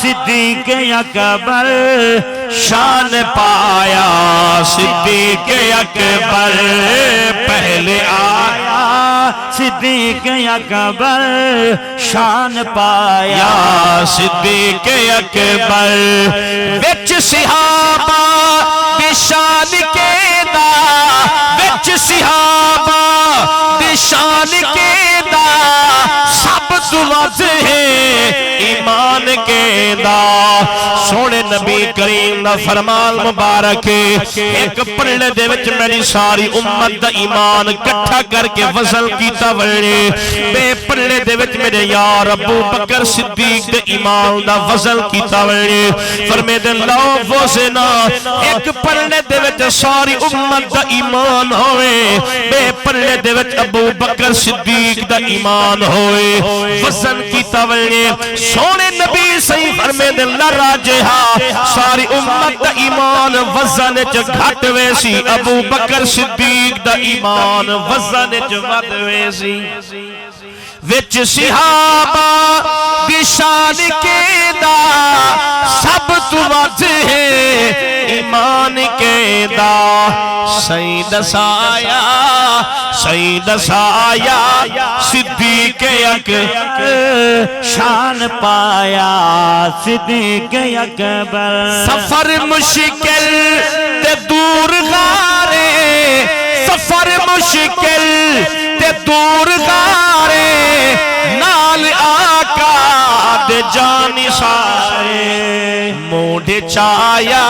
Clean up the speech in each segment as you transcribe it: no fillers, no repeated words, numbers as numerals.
صدیق اکبر شان پایا صدیق اکبر پہلے آیا صدیق اکبر شان پایا صدیق اکبر وچ صحابہ بشان کے دا وچ صحابہ بشان کے دا سب تو واضح ہے ایمان کے دا سونے نبی کریم دا فرمان مبارک ایک پلڑے دے وچ میری ساری امت دا ایمان کٹھا کر کے وصل کیتا وڑے بے پلڑے دے وچ میرے یار ابو بکر صدیق دے ایمان دا وصل کیتا وڑے فرمے دے لو وزنا ایک پلڑے دے وچ ساری امت دا ایمان ہوئے بے پلڑے دے وچ ابو بکر صدیق دا ایمان ہوئے وزن کیتا وڑے سونے نبی صحیح فرمے دے لراجہا ساری امت دا ایمان وزن چ گھٹ ویسی ابو بکر صدیق دا ایمان وزن چ ود ویسی وچ صحابہ بشان کے دا سب تو واضح ہے ایمان کے دا سید سایا صدیق اکبر شان پایا صدیق اکبر سفر مشکل تے دور غارے سفر مشکل تے دور غارے نال آقا دے جانی سارے موڑ چایا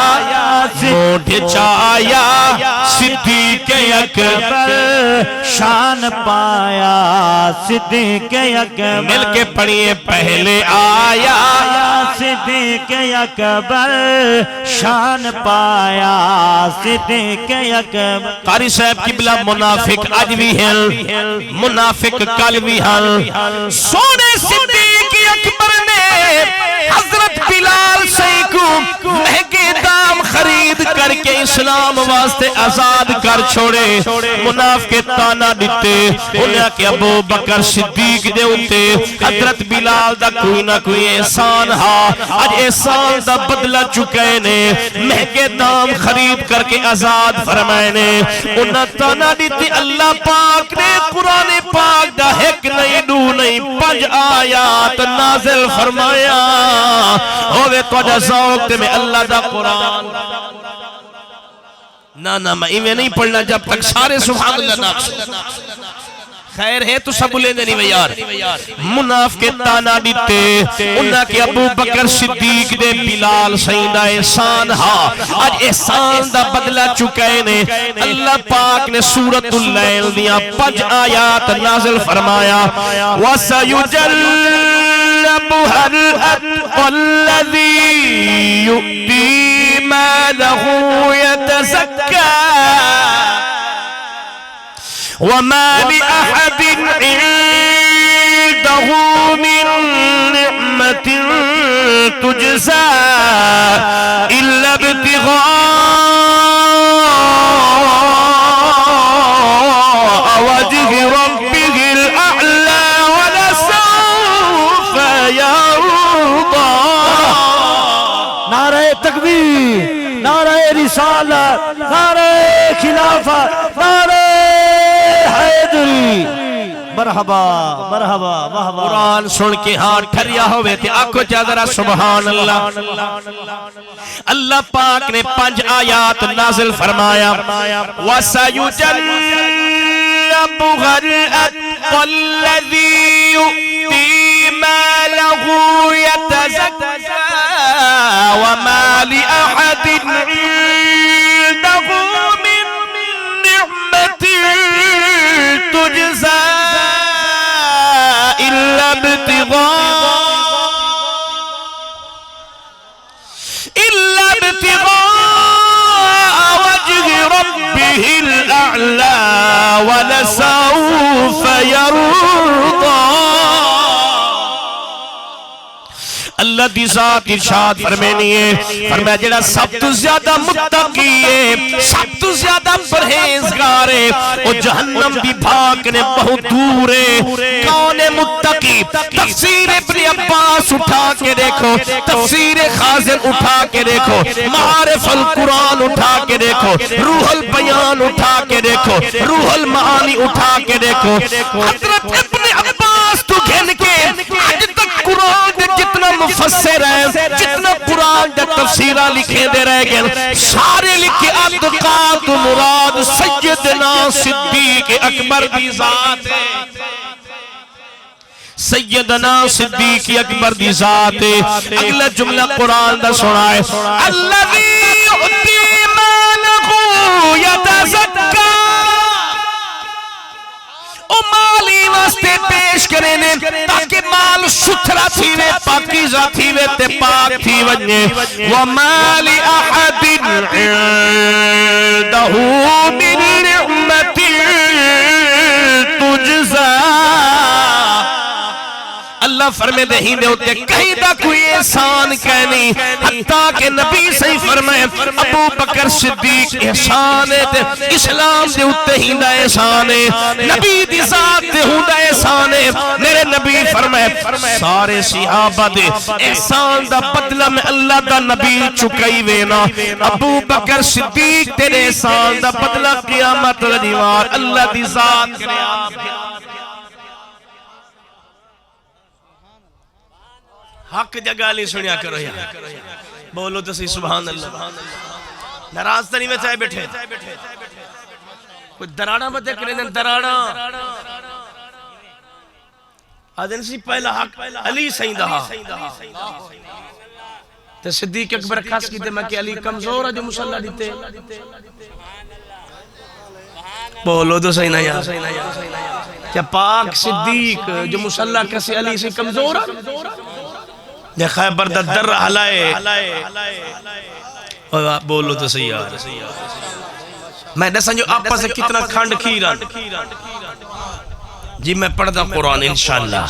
صدیق اکبر شان پایا صدیق اکبر مل کے پڑھیے پہلے آیا صدیق اکبر شان پایا صدیق اکبر قاری صاحب کی بلا منافق آج بھی ہیں منافق کل بھی ہیں سونے صدیق اکبر نے حضرت بلال صحیح کو مہنگے دام خرید کر کے اسلام واسطے آزاد کر چھوڑے منافق تانا دیتے انہیں کہ ابو بکر صدیق دے ہوتے حضرت بلال دا کوئی نہ کوئی احسان ہاں آج احسان دا بدلہ چکے نے مہنگے دام خرید کر کے آزاد فرمائے نے انہیں تانا دیتے اللہ پاک نے قرآن پاک دا ایک نہیں دو نہیں 5 آیات نازل فرمایا ہوئے تو جزاؤک میں اللہ دا قرآن نا میں ایمیں نہیں پڑھنا جب تک سارے سبحان اللہ ناکس خیر ہے تو سب لیں دے نہیں یار منافق تانا دیتے انہا کہ ابو بکر صدیق دے بلال سیدہ احسان ہاں آج احسان دا بدلہ چکے نے اللہ پاک نے سورۃ اللیل دیا 5 آیات نازل فرمایا وَسَيُجَلَّبُهَا الْأَتْقَى الَّذِي يُؤْتِي مَالَهُ يَتَزَكَّى وما لأحد عنده من نعمة تجزى إلا ابتغاء وجه ربه الأعلى ولسوف يرضى نعرہ تکبیر نعرہ رسالت نعرہ خلافت نعرہ حیدری مرحبا مرحبا قرآن سن کے ہاں ٹھریا ہوئے تھے آنکھوں چادرہ سبحان اللہ اللہ پاک نے 5 آیات نازل فرمایا وَسَيُجَلَّبُهَا الْأَتْقَى الَّذِي يُؤْتِي مَالَهُ يَتَزَكَّى وَمَا لِأَحَدٍ عِندَهُ مِن نِعْمَةٍ تجزى إلا ابتغاء وجه ربه الأعلى ولسوف يرضى اللہ دی ذات ارشاد فرمینی ہے فرمایا جڑا سب تو زیادہ متقی ہے سب تو زیادہ پرہیزگار ہے وہ جہنم بھی بھاگنے بہت دور ہے کون ہے متقی متقی، تفسیر ابن عباس اٹھا کے دیکھو، تفسیر خازن اٹھا کے دیکھو، معارف القرآن اٹھا کے دیکھو، روح البیان اٹھا کے دیکھو، روح المعانی اٹھا کے دیکھو، حضرت ابن عباس تو گھن کے آج تک قرآن دے جتنا مفسر ہے، جتنا قرآن دے تفسیرہ لکھے دے رہ گئے، سارے لکھے اتقاد مراد سیدنا صدیق اکبر دی ذات ہے، سیدنا صدیق اکبر دی ذات ہے۔ اگلا جملہ قرآن دا سنائے، الذی یؤتی مالہ یتزکا، او مالی واسطے پیش کرے نے تاکہ مال ستھرا تھیوے، پاکیزہ تھیوے تے پاک تھی وجنے، وَمَا لِأَحَدٍ عِنْدَهُ مِنْ نِعْمَةٍ تُجْزَى۔ اللہ فرمے دے ہی دے ہوتے کہیں دا کوئی احسان کہنی، حتیٰ کہ نبی صحیح فرمائے ابو بکر صدیق احسان ہے، اسلام دے ہوتے ہی دا احسان ہے، نبی دی ذات دے ہوں دا احسان ہے۔ میرے نبی فرمائے سارے صحابہ دے احسان دا بدلہ میں اللہ دا نبی چکائی وینا، ابو بکر صدیق تیرے احسان دا بدلہ قیامت دیوار اللہ دی ذات کرے آپ۔ حق جگہ لی سنیا کرو یا بولو تو سی سبحان اللہ، ناراض تنی میں چاہے بیٹھے، کوئی دراڑا بتے کرے دن دراڑا آدھن سی پہلا حق علی سہیں دہا تے صدیق اکبر خاص کی دے میں کہ علی کمزور ہے جو مسلح دیتے، بولو تو صحیح نہ یا کیا پاک صدیق جو مسلح کسی علی سے کمزور ہے؟ یہ خیبر دا در حلائے، بولو تو صحیح ہے، میں نہ سنجھو آپ سے کتنا کھانڈ کھیران جی میں پڑھ دا قرآن انشاءاللہ۔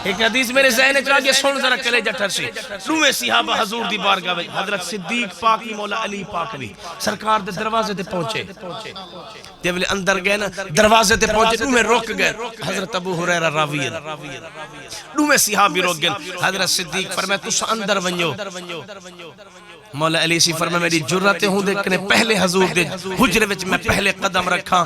ایک حدیث میرے ذہن چاہ گیا سن ذرا کلے جٹھر سے، روح صحابہ حضور دی بارگاہ میں حضرت صدیق پاکی مولا علی پاک بھی سرکار دے دروازے تے پہنچے، دیولے اندر گئے نا دروازے تے پہنچے، روح میں روک گئے، حضرت ابو حریرہ راوی روح صحابی روک گئے، حضرت صدیق فرمائے تُس اندر ونجو، مولا علی سی فرمائے میری جرتیں ہوں دیکھنے پہلے حضور دے حجرے وچ میں پہلے قدم رکھا،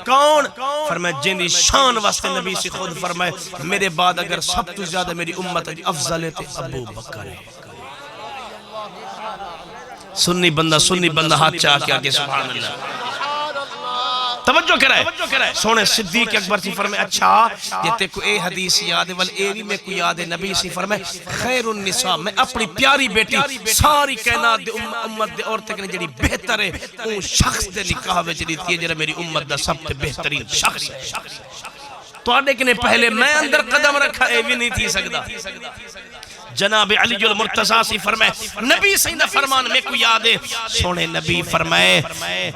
کون؟ فرمائے جن دی شان واسطے نبی سی خود فرمائے میرے بعد اگر سب تو زیادہ میری امت افضل تے ابو بکر ہے۔ سنی بندہ ہاتھ چاہ کے آگے سبحان اللہ توجہ کرائے، سونے صدیق اکبر سی فرمائے اچھا یہ تے کو اے حدیث یاد ہے ول اے بھی میں کو یاد ہے، نبی سی فرمائے خیر النساء، میں اپنی پیاری بیٹی ساری کائنات دے امت دے عورتیں کنے جڑی بہتر ہے اون شخص دے نکاح وچ جڑی تھی جڑا میری امت دا سب تے بہترین شخص ہے، تو آنے کنے پہلے میں اندر قدم رکھا اے بھی نہیں تھی سکتا۔ جناب علی المرتضیٰ سی فرمائے نبی سیدہ فرمان میں کو یاد ہے، سونے نبی فرمائے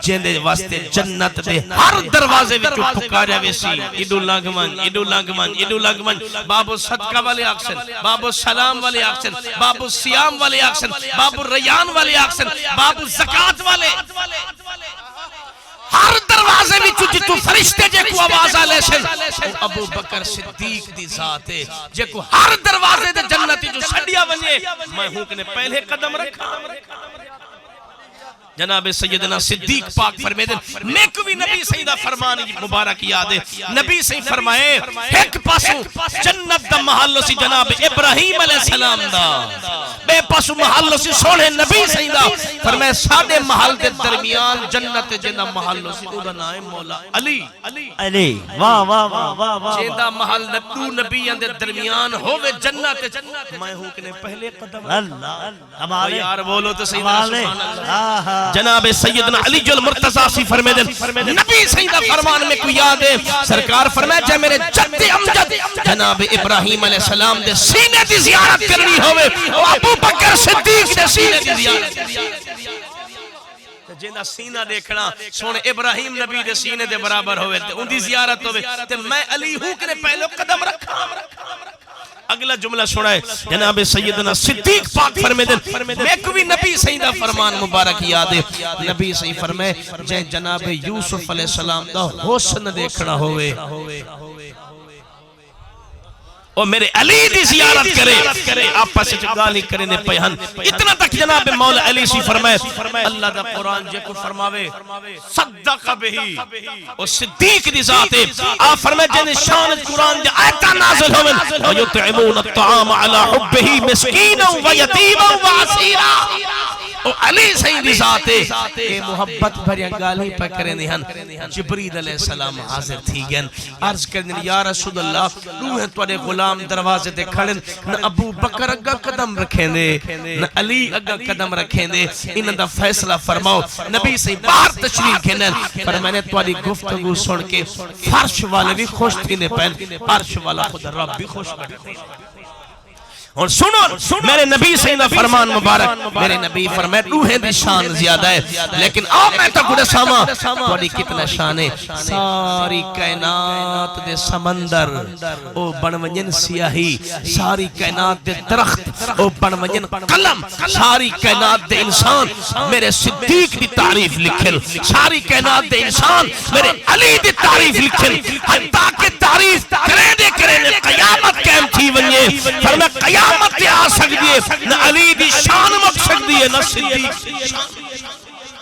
جندے واسطے جنت دے ہر دروازے وچ پکاریا ویسی ایڈو لنگمن ایڈو لنگمن ایڈو لنگمن، بابو صدقہ والے آکسن، بابو سلام والے آکسن، بابو سیام والے آکسن، بابو ریان والے آکسن، بابو زکاة والے، ہر دروازے میں جتو فرشتے جے کو آواز آلے سے ابو بکر صدیق دی ذات ہے جے کو ہر دروازے دے جنتی جو سڑیا بنیے میں ہوں کہ نے پہلے قدم رکھا۔ جناب سیدنا صدیق پاک فرمائے دن میں کو بھی نبی سیدہ فرمان مبارک یاد ہے، نبی سیدہ فرمائے ایک پاسو جنت دا محلو سی جناب ابراہیم علیہ السلام دا، بے پاسو محلو سی سونے نبی سیدہ فرمائے سادے محل دے درمیان جنت جنہ محلو سی او دا نائم مولا علی علی واہ واہ واہ واہ جیدہ محل دو نبیان دے درمیان ہوئے جنت میں ہوں کنے پہلے قدم اللہ یار بولو تو سیدہ سبحان اللہ۔ جناب سیدنا علی المرتضیٰ سی فرمائے دن نبی سیدہ فرمان میں کو یاد ہے، سرکار فرمائے جائے میرے جد امجد جناب ابراہیم علیہ السلام دے سینے دی زیارت کرنی ہوئے ابو بکر صدیق دے سینے دی زیارت جنہ سینہ دیکھنا سونے ابراہیم نبی دے سینے دے برابر ہوئے ان دی زیارت ہوئے تے میں علی ہوں کہ نے پہلے قدم رکھا۔ اگلا جملہ سنائے جناب سیدنا صدیق پاک فرمائے دن میں کو بھی نبی سیدہ فرمان مبارک یاد ہے، نبی سیدہ فرمائے جائے جناب یوسف علیہ السلام دا حسن دیکھنا ہوئے اور میرے علی دی زیارت کرے آپس وچ گالی کرے نے پے ہن اتنا تک جناب مولا علی سی فرمائے اللہ دا قرآن جے کو فرماوے صدق بہی اور صدیق دی ذات ہے آپ فرمائے جن شان قرآن دے آیتاں نازل ہوئن وَيُطْعِمُونَ الطَّعَامَ عَلَى حُبِّهِ مِسْكِينًا وَيَتِيمًا وَأَسِيرًا او علی صحیح دی ذات ہے کہ محبت بھری گالی پہ کریں دیں جبریل علیہ السلام حاضر تھی گئن عرض کردیں یا رسول اللہ روح توڑے غلام دروازے دے کھڑن نہ ابو بکر اگا قدم رکھیں دے نہ علی اگا قدم رکھیں دے انہاں دا فیصلہ فرماؤ نبی سے باہر تشریح کھنن پر میں نے توڑی گفتگو سن کے فرش والے بھی خوش تھی نے پہن فرش والا خود رب بھی خوش کرتے اور سنو میرے نبی سیدہ فرمان مبارک میرے نبی فرمائے روح دی شان زیادہ ہے لیکن آب میں تو گھڑے ساما توڑی کتنا شان ہے ساری کائنات دے سمندر او بنونجن سیاہی ساری کائنات دے درخت او بنونجن قلم ساری کائنات دے انسان میرے صدیق دی تعریف لکھل ساری کائنات دے انسان میرے علی دی تعریف لکھل حتیٰ کہ تعریف کرے دے قیامت قائم تھی ونجے فرمائے قیامت آ سکتی ہے نہ علی دی شان مک سکتی ہے نہ صدیق دی شان